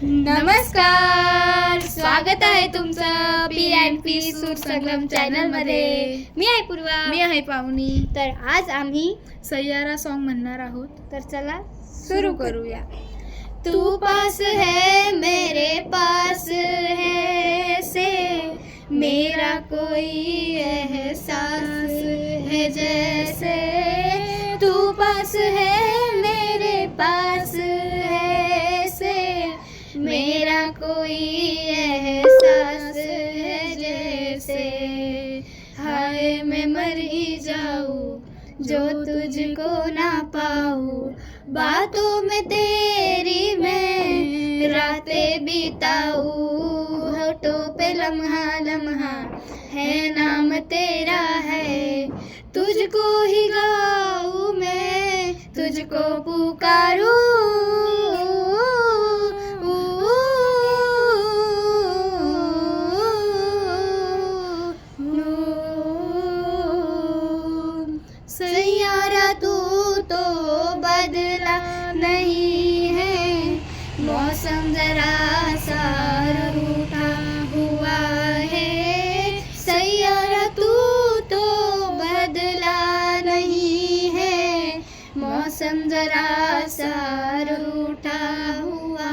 नमस्कार, स्वागत आहे तुमचं P&P सूर संगम चॅनल मध्ये. मी आहे पूर्वा. मी आहे पावनी. तर आज आम्ही सय्यारा सॉन्ग म्हणणार आहोत. तर चला सुरू करूया. तू पास है मेरे पास है से मेरा कोई एहसास है जैसे तू पास है मेरे पास है से मेरा कोई एहसास है जैसे हाय मैं मर ही जाऊं जो तुझको ना पाऊं बातों में तेरी मैं रातें बिताऊं होठों पे लम्हा लम्हा है नाम तेरा है तुझको ही गाऊं मैं तुझको पुकारूं सैयारा तू तो बदला नहीं है मौसम जरा सा रूठा हुआ है सैयारा तू तो बदला नहीं है मौसम जरा सा रूठा हुआ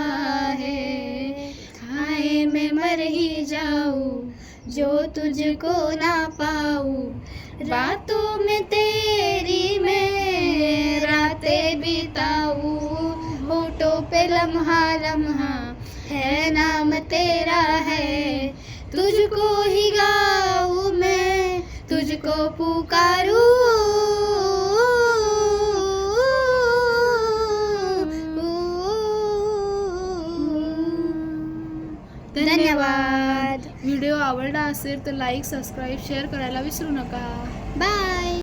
है हाय मैं मर ही जाऊं जो तुझको ना पाऊं रातों में तेरी मैं रातें बिताऊं होठों पे लम्हा लम्हा है नाम तेरा है तुझको ही गाऊं मैं तुझको पुकारूं धन्यवाद. व्हिडिओ आवडला असेल तर लाईक, सबस्क्राईब, शेअर करायला विसरू नका. बाय.